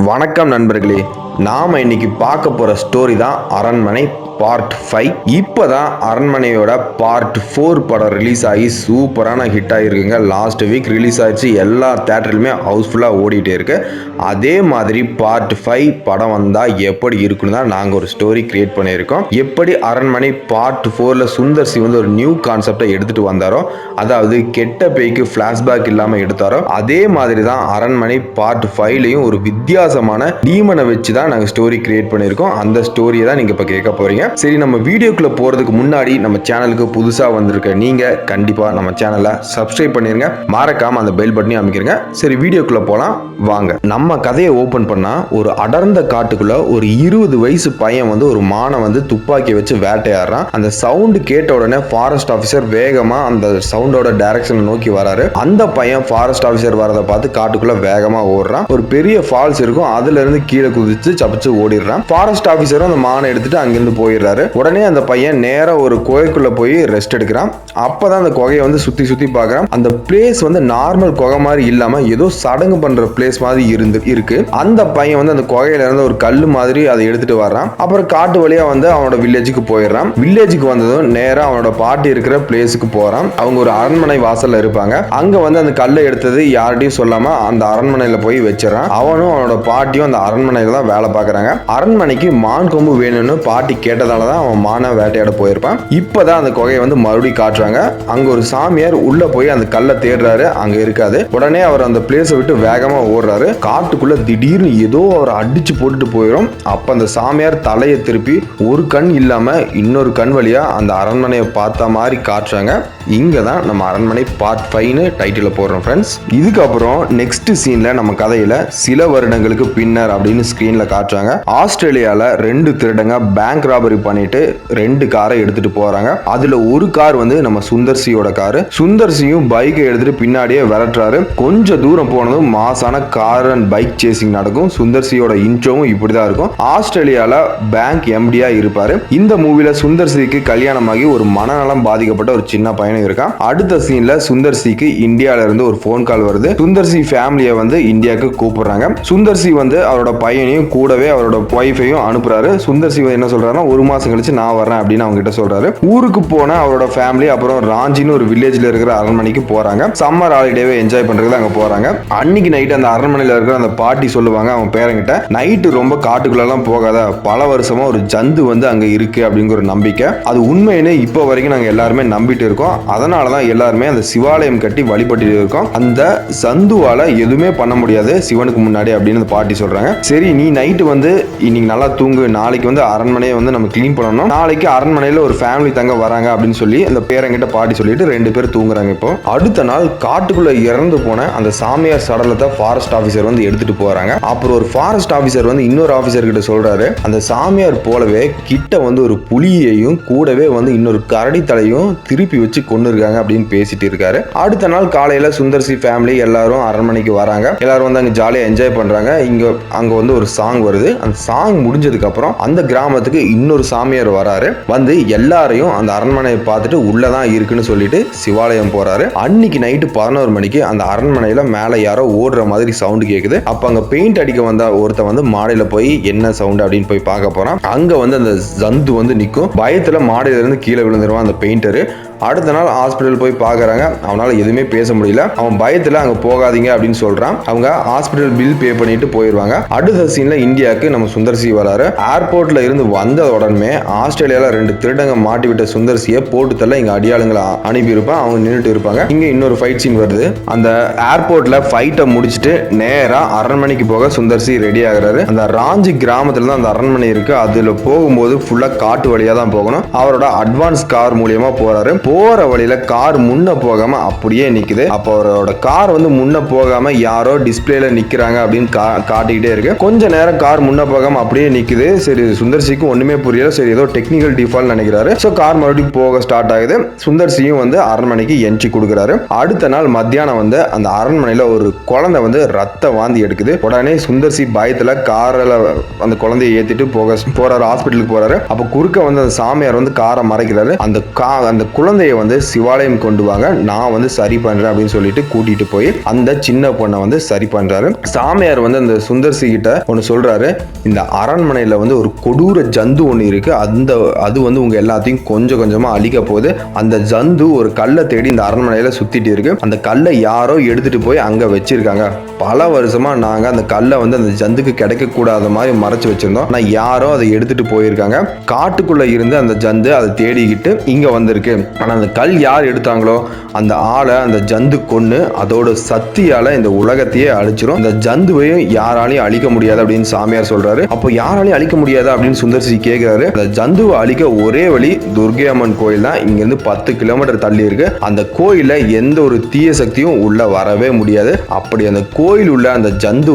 வணக்கம் நண்பர்களே, நாம இன்னைக்கு பார்க்க போற ஸ்டோரி தான் அரண்மனை பார்ட் 5. இப்போதான் அரண்மனையோட பார்ட் 4 படம் ரிலீஸ் ஆகி சூப்பரான ஹிட் ஆகிருக்குங்க. லாஸ்ட் வீக் ரிலீஸ் ஆயிடுச்சு. எல்லா தேட்டர்லையுமே ஹவுஸ்ஃபுல்லாக ஓடிட்டே இருக்கு. அதே மாதிரி பார்ட் 5 படம் வந்தால் எப்படி இருக்குன்னு தான் நாங்கள் ஒரு ஸ்டோரி கிரியேட் பண்ணியிருக்கோம். எப்படி அரண்மனை பார்ட் 4ல் சுந்தர் சி வந்து ஒரு நியூ கான்செப்டை எடுத்துகிட்டு வந்தாரோ, அதாவது கெட்ட பேய்க்கு ஃப்ளாஷ்பேக் இல்லாமல் எடுத்தாரோ, அதே மாதிரி தான் அரண்மனை பார்ட் 5லையும் ஒரு வித்தியாசமான டீமனை வச்சு தான் நாங்கள் ஸ்டோரி கிரியேட் பண்ணியிருக்கோம். அந்த ஸ்டோரியை தான் நீங்கள் இப்போ கேட்க போகிறீங்க. சரி, நம்ம வீடியோக்குள்ள போறதுக்கு முன்னாடி நம்ம சேனலுக்கு புதுசா வந்திருக்க நீங்க கண்டிப்பா நம்ம சேனலை சப்ஸ்கிரைப் பண்ணிருங்க, மறக்காம அந்த பெல் பட்டனையும் அமைக்கிறங்க. சரி, வீடியோக்குள்ள போலாம் வாங்க. நம்ம கதையை ஓபன் பண்ணா ஒரு அடர்ந்த காட்டுக்குள்ள ஒரு 20 வயசு பையன் வந்து ஒரு மானை வந்து துப்பாக்கி வச்சு வேட்டையாடுறான். அந்த சவுண்டு கேட்ட உடனே ஃபாரஸ்ட் ஆஃபீஸர் வேகமா அந்த சவுண்டோட டைரக்ஷனை நோக்கி வராரு. அந்த பையன் ஃபாரஸ்ட் ஆஃபீஸர் வரதை பார்த்து காட்டுக்குள்ள வேகமா ஓடுறான். ஒரு பெரிய ஃபால்ஸ் இருக்கும், அதுல இருந்து கீழே குதிச்சு சப்பிச்சு ஓடிடுறான். ஃபாரஸ்ட் ஆஃபீஸரும் அந்த மானை எடுத்துட்டு அங்கிருந்து போயிடுறாரு. உடனே அந்த பையன் நேரா ஒரு குகைக்குள்ள போய் ரெஸ்ட் எடுக்கிறான். அப்பதான் அந்த குகையை வந்து சுத்தி சுத்தி பார்க்கறான். அந்த பிளேஸ் வந்து நார்மல் குகை மாதிரி இல்லாம ஏதோ சடங்கு பண்ற பிளேஸ் மாதிரி இருக்கு. அந்த பையன் வந்து அந்த குகையில இருந்து ஒரு கல்லு மாதிரி அதை எடுத்துட்டு வர்றான். அப்புறம் காட்டு வழியா வந்து அவனோட வில்லேஜுக்கு போயிடுறான். வில்லேஜுக்கு வந்ததும் நேரா அவனோட பாட்டி இருக்கிற பிளேஸுக்கு போறான். அவங்க ஒரு அரண்மனை வாசல்ல இருப்பாங்க. அங்க வந்து அந்த கல்லை எடுத்தது யார்கிட்டையும் சொல்லாம அந்த அரண்மனையில போய் வச்சிடறான். அவனும் அவனோட பாட்டியும் அந்த அரண்மனையில தான் வேலை பார்க்கறாங்க. அரண்மனைக்கு மான் கொம்பு வேணும்னு பாட்டி கேட்டதால தான் அவன் மான வேட்டையாட போயிருப்பான். இப்பதான் அந்த குகையை வந்து மறுபடியும் காட்டுறாங்க. அங்க ஒரு சாமியார் உள்ள போய் அந்த கல்லை தேடுறாரு, அங்க இருக்காது. உடனே அவர் அந்த பிளேஸை விட்டு வேகமா ஓடுறாரு. காட்டுக்குள்ள திடீர்னு ஏதோ அவர் அடிச்சு போட்டுட்டு போயிடும். அப்ப அந்த சாமியார் தலையை திருப்பி ஒரு கண் இல்லாம இன்னொரு கண் வழியா அந்த அரண்மனையை பார்த்த மாதிரி காட்டுறாங்க. இங்க தான் நம்ம அரண்மனை பார்ட் 5னு டைட்டில் போடுறோம் ஃப்ரெண்ட்ஸ். இதுக்கப்புறம் நெக்ஸ்ட் சீன்ல நம்ம கதையில சில வருடங்களுக்கு பின்னர் அப்படின்னு ஸ்கிரீன்ல காட்டுறாங்க. ஆஸ்திரேலியால 2 திருடங்க பேங்க் ராபரி பண்ணிட்டு 2 காரை எடுத்துட்டு போறாங்க. அதுல ஒரு கார் வந்து நம்ம சுந்தர் சியோட காரு. சுந்தர் சியும் பைக்கை எடுத்துட்டு பின்னாடியே விரட்டுறாரு. கொஞ்சம் தூரம் போனதும் மாசான கார் அண்ட் பைக் சேசிங் நடக்கும். சுந்தர் சியோட இன்ட்ரோவும் இப்படிதான் இருக்கும். ஆஸ்திரேலியால பேங்க் எம்டியா இருப்பாரு. இந்த மூவில சுந்தர் சிக்கு கல்யாணமாகி ஒரு மனநலம் பாதிக்கப்பட்ட ஒரு சின்ன பையன் இருக்கான். அடுத்த சீன்ல சுந்தர் சிக்கு இந்தியால இருந்து ஒரு போன் கால் வருது. சுந்தர் சி ஃபேமிலியை வந்து இந்தியாவுக்கு கூப்பிடுறாங்க. சுந்தர் சி வந்து அவரோட பையனையும் கூடவே அவரோட ஒய்ஃபையும் அனுப்புறாரு. சுந்தர் சி என்ன சொல்றாருன்னா, ஒரு மாசம் கழிச்சு நான் வரேன் அப்படின்னு அவங்க கிட்ட சொல்றாரு. ஊருக்கு போன அவரோட ஃபேமிலி அப்புறம் ராஞ்சின்னு ஒரு வில்லேஜ்ல இருக்கிற அரண்மனைக்கு போறாங்க. சம்மர் ஹாலிடேவை என்ஜாய் பண்றதுக்கு அங்க போறாங்க. அன்னைக்கு நைட் அந்த அரண்மனையில இருக்கிற அந்த பாட்டி சொல்லுவாங்க அவங்க பேரங்கிட்ட, நைட்டு ரொம்ப காட்டுக்குள்ளெல்லாம் போகாத, பல வருஷமா ஒரு ஜந்து வந்து அங்க இருக்கு அப்படிங்கிற ஒரு நம்பிக்கை. அது உண்மைன்னு இப்போ வரைக்கும் நாங்க எல்லாருமே நம்பிட்டு இருக்கோம். அதனாலதான் எல்லாருமே அந்த சிவாலயம் கட்டி வழிபட்டு இருக்கோம். அந்த சந்துவால எதுவுமே பண்ண முடியாது சிவனுக்கு முன்னாடி அப்படின்னு அந்த பாட்டி சொல்றாங்க. சரி, நீ நைட்டு வந்து இன்னைக்கு நல்லா தூங்கு, நாளைக்கு வந்து அரண்மனையை வந்து நம்ம கிளீன் பண்ணணும், நாளைக்கு அரண்மனையில ஒரு ஃபேமிலி தங்க வராங்க அப்படின்னு சொல்லி அந்த பேரங்கிட்ட பாட்டி சொல்லிட்டு 2 பேர் தூங்குறாங்க. இப்போ அடுத்த நாள் காட்டுக்குள்ள இறந்து போன அந்த சாமியார் சடலத்தை ஃபாரஸ்ட் ஆபீசர் வந்து எடுத்துட்டு போறாங்க. அப்புறம் ஒரு ஃபாரஸ்ட் ஆபீசர் வந்து இன்னொரு ஆபீசர் கிட்ட சொல்றாரு, அந்த சாமியார் போலவே கிட்ட வந்து ஒரு புலியையும் கூடவே வந்து இன்னொரு கரடி தலையும் திருப்பி வச்சு கொண்டு இருக்காங்க அப்படின்னு பேசிட்டு இருக்காரு. அடுத்த நாள் காலையில சுந்தர் சி ஃபேமிலி எல்லாரும் அரண்மனைக்கு வராங்க. எல்லாரும் வந்து அங்க ஜாலியா என்ஜாய் பண்றாங்க. அங்க வந்து ஒரு சாங் வருது. அந்த சாங் முடிஞ்சதுக்கு அப்புறம் அந்த கிராமத்துக்கு இன்னொரு சாமியார் வராரு. வந்து எல்லாரையும் அந்த அரண்மனையை பார்த்துட்டு உள்ளதான் இருக்குன்னு சொல்லிட்டு சிவாலயம் போறாரு. அன்னைக்கு நைட்டு 11 மணிக்கு அந்த அரண்மனையில மேல யாரோ ஓடுற மாதிரி சவுண்ட் கேக்குது. அப்ப அங்க பெயிண்ட் அடிக்க வந்த ஒருத்த வந்து மாடியில போய் என்ன சவுண்ட் அப்படின்னு போய் பார்க்க போறான். அங்க வந்து அந்த ஜந்து வந்து நிக்கும். பயத்துல மாடியில இருந்து கீழே விழுந்துருவான் அந்த பெயிண்டரு. அடுத்த நாள் ஹாஸ்பிட்டல் போய் பார்க்குறாங்க. அவனால் எதுவுமே பேச முடியல. அவன் பயத்தில் அங்கே போகாதீங்க அப்படின்னு சொல்கிறான். அவங்க ஹாஸ்பிட்டல் பில் பே பண்ணிட்டு போயிடுவாங்க. அடுத்த சீனில் இந்தியாவுக்கு நம்ம சுந்தர் சி வராரு. ஏர்போர்ட்டில் இருந்து வந்த உடனே ஆஸ்திரேலியாவில் 2 திருடங்க மாட்டி விட்ட சுந்தர் சியை போட்டு தள்ள இங்கே அடியாளுங்களை அனுப்பியிருப்பான். அவங்க நின்றுட்டு இருப்பாங்க. இங்கே இன்னொரு ஃபைட் சீன் வருது. அந்த ஏர்போர்ட்டில் ஃபைட்டை முடிச்சுட்டு நேராக அரண்மனைக்கு போக சுந்தர் சி ரெடி ஆகுறாரு. அந்த ராஞ்சி கிராமத்தில் தான் அந்த அரண்மனை இருக்கு. அதில் போகும்போது ஃபுல்லாக காட்டு வழியாக தான் போகணும். அவரோட அட்வான்ஸ் கார் மூலியமா போறாரு. போற வழியில கார் முன்ன போகாம அப்படியே நிக்குது. அப்போ அவரோட கார் வந்து முன்ன போகாம யாரோ டிஸ்பிளேல நிக்கிறாங்க அப்படின்னு காட்டிக்கிட்டே இருக்கு. கொஞ்ச நேரம் கார் முன்ன போகாம அப்படியே நிக்குது. சரி, சுந்தர் சிக்கு ஒண்ணுமே புரியல. சரி, ஏதோ டெக்னிக்கல் டிஃபால்ட் நினைக்கிறாரு. சோ கார் மறுபடியும் போக ஸ்டார்ட் ஆகுது. சுந்தர் சியும் வந்து அரண்மனைக்கு என்ட்ரி கொடுக்குறாரு. அடுத்த நாள் மத்தியானம் வந்து அந்த அரண்மனையில ஒரு குழந்தை வந்து ரத்த வாந்தி எடுக்குது. உடனே சுந்தர் சி பயத்துல காரில் அந்த குழந்தைய ஏத்திட்டு போறாரு, ஹாஸ்பிட்டலுக்கு போறாரு. அப்ப குறுக்க வந்து அந்த சாமியார் வந்து காரை மறைக்கிறாரு. அந்த குழந்தை குழந்தைய வந்து சிவாலயம் கொண்டு வாங்க, நான் வந்து சரி பண்றேன் அப்படின்னு சொல்லிட்டு கூட்டிட்டு போய் அந்த சின்ன பொண்ணை வந்து சரி பண்றாரு. சாமியார் வந்து அந்த சுந்தர்சி கிட்ட ஒன்று சொல்றாரு, இந்த அரண்மனையில வந்து ஒரு கொடூர ஜந்து ஒன்று இருக்கு, அது வந்து உங்க எல்லாத்தையும் கொஞ்சம் கொஞ்சமா அழிக்க போகுது. அந்த ஜந்து ஒரு கல்லை தேடி இந்த அரண்மனையில சுத்திட்டு இருக்கு. அந்த கல்லை யாரோ எடுத்துட்டு போய் அங்க வச்சிருக்காங்க. பல வருஷமா நாங்க அந்த கல்லை வந்து அந்த ஜந்துக்கு கிடைக்க கூடாத மாதிரி மறைச்சு வச்சிருந்தோம். ஆனா யாரோ அதை எடுத்துட்டு போயிருக்காங்க. காட்டுக்குள்ள இருந்து அந்த ஜந்து அதை தேடிக்கிட்டு இங்க வந்திருக்கு. ஆனா அந்த கல் யார் எடுத்தாங்களோ அந்த ஆளை அந்த ஜந்து கொன்னு அதோட சக்தியால இந்த உலகத்தையே அழிச்சிரும். இந்த ஜந்துவையும் யாராலையும் அழிக்க முடியாது அப்படின்னு சாமியார் சொல்றாரு. அப்போ யாராலையும் அழிக்க முடியாது அப்படின்னு சுந்தர்சி கேட்கிறாரு. அந்த ஜந்துவை அழிக்க ஒரே வழி துர்க்கை அம்மன் கோயில் தான். இங்க இருந்து 10 கிலோமீட்டர் தள்ளி இருக்கு. அந்த கோயில எந்த ஒரு தீய சக்தியும் உள்ள வரவே முடியாது. அப்படி அந்த கோயில் உள்ள அந்த ஜந்து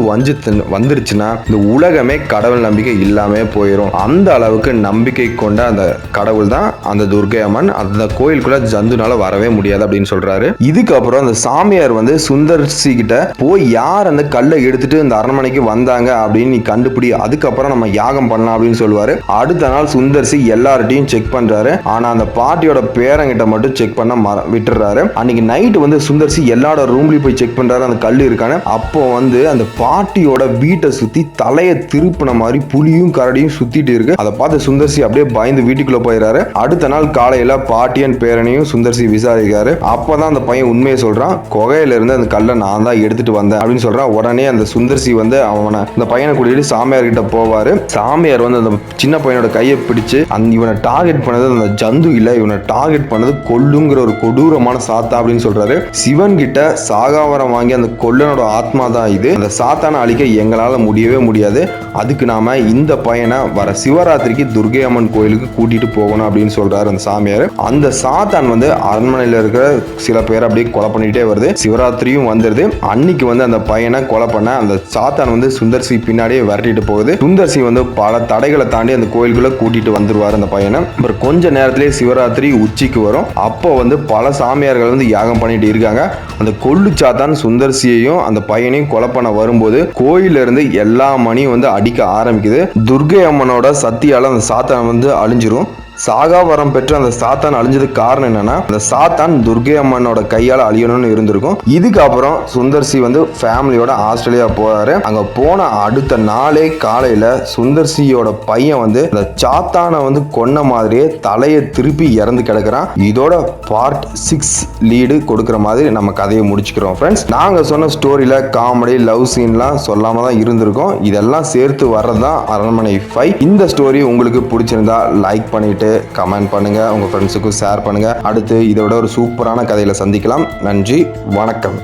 வந்துருச்சுன்னா இந்த உலகமே கடவுள் நம்பிக்கை இல்லாம போயிடும். அந்த அளவுக்கு நம்பிக்கை கொண்ட அந்த கடவுள் தான் அந்த துர்க்கை அம்மன். அந்த கோயிலுக்குள்ள ஜந்துனால வரவே முடியாது அப்படின்னு சொல்றாரு. இதுக்கப்புறம் அந்த சாமியார் வந்து சுந்தர்சி கிட்ட போய் யார் அந்த கல்லை எடுத்துட்டு இந்த அரண்மனைக்கு வந்தாங்க அப்படின்னு நீ கண்டுபிடி, அதுக்கப்புறம் நம்ம யாகம் பண்ணலாம் அப்படின்னு சொல்லுவாரு. அடுத்த நாள் சுந்தர்சி எல்லார்ட்டையும் செக் பண்றாரு. ஆனா அந்த பாட்டியோட பேரங்கிட்ட மட்டும் செக் பண்ண விட்டுறாரு. அன்னைக்கு நைட் வந்து சுந்தர்சி எல்லாரோட ரூம்லயும் போய் செக் பண்றாரு அந்த கல் இருக்கானு. அப்போ வந்து அந்த பாட்டியோட வீட்டை சுத்தி தலையை திருப்பின மாதிரி புலியும் கரடியும் சுத்திட்டு இருக்கு. அதை பார்த்து சுந்தர்சி அப்படியே பயந்து வீட்டுக்குள்ள போயிடுறாரு. அடுத்த நாள் காலையில பாட்டியன் பேரனையும் சுந்தர்சி விசாரிக்கிறாரு. அப்பதான் அந்த பையன் உண்மையை சொல்றான், குகையில இருந்து அந்த கல்லை நான் தான் எடுத்துட்டு வந்தேன் அப்படின்னு சொல்றான். உடனே அந்த சுந்தர்சி வந்து அவனை அந்த பையனை கூட்டிட்டு சாமியார் கிட்ட போவாரு. சாமியார் வந்து அந்த சின்ன பையனோட கையை பிடிச்சு இவனை டார்கெட் பண்ணது அந்த ஜந்து இல்ல, இவனை டார்கெட் பண்ணது கொல்லுங்கிற ஒரு கொடூரமான சாத்தா அப்படின்னு சொல்றாரு. சிவன் கிட்ட சாகாவரம் வாங்கி அந்த கொல்லனோட ஆத்மா தான் இது. அந்த சாத்தானை அழிக்க எங்களால முடியவே முடியாது. அதுக்கு நாம இந்த பையனை வர சிவராத்திரிக்கு துர்க்கை அம்மன் கோயிலுக்கு கூட்டிட்டு போகணும் அப்படின்னு சொல்றாரு அந்த சாமியார். அந்த சாத்தான் வந்து அரண்மனையில இருக்கிற சில பேர் அப்படியே கொலை பண்ணிட்டே வருது. சிவராத்திரியும் வந்துருது. அன்னைக்கு வந்து அந்த பையனை கொலை பண்ண அந்த சாத்தான் வந்து சுந்தர்சி பின்னாடியே விரட்டிட்டு போகுது. சுந்தர்சி வந்து பல தடைகளை தாண்டி அந்த கோயிலுக்குள்ள கூட்டிட்டு வந்துருவாரு அந்த பையனை. அப்புறம் கொஞ்ச நேரத்திலேயே சிவராத்திரி உச்சிக்கு வரும். அப்போ வந்து பல சாமியார்கள் வந்து யாகம் பண்ணிட்டு இருக்காங்க. அந்த கொள்ளு சாத்தான் சுந்தர்சியையும் அந்த பையனையும் கொலை பண்ண வரும்போது கோயில இருந்து எல்லா மணியும் வந்து அடிக்க ஆரம்பிக்குது. துர்க்கை அம்மனோட சக்தியால அந்த சாத்தான் வந்து அழிஞ்சிரும். சாகாவரம் பெற்று அந்த சாத்தான் அழிஞ்சதுக்கு காரணம் என்னன்னா அந்த சாத்தான் துர்க்கை அம்மனோட கையால் அழியணும்னு இருந்திருக்கும். இதுக்கப்புறம் சுந்தர்சி வந்து ஃபேமிலியோட ஆஸ்திரேலியா போறாரு. அங்க போன அடுத்த நாளே காலையில சுந்தர்சியோட பையன் வந்து அந்த சாத்தானை வந்து கொன்ன மாதிரியே தலையை திருப்பி இறந்து கிடக்குறான். இதோட பார்ட் 6 லீடு கொடுக்குற மாதிரி நம்ம கதையை முடிச்சுக்கிறோம் ஃப்ரெண்ட்ஸ். நாங்க சொன்ன ஸ்டோரியில காமெடி லவ் சீன்லாம் சொல்லாம தான் இருந்திருக்கோம். இதெல்லாம் சேர்த்து வர்றதுதான் அரண்மனை 5. இந்த ஸ்டோரி உங்களுக்கு பிடிச்சிருந்தா லைக் பண்ணிட்டு கமெண்ட் பண்ணுங்க, உங்க ஃப்ரெண்ட்ஸுக்கும் ஷேர் பண்ணுங்க. அடுத்து இதை விட ஒரு சூப்பரான கதையில சந்திக்கலாம். நன்றி, வணக்கம்.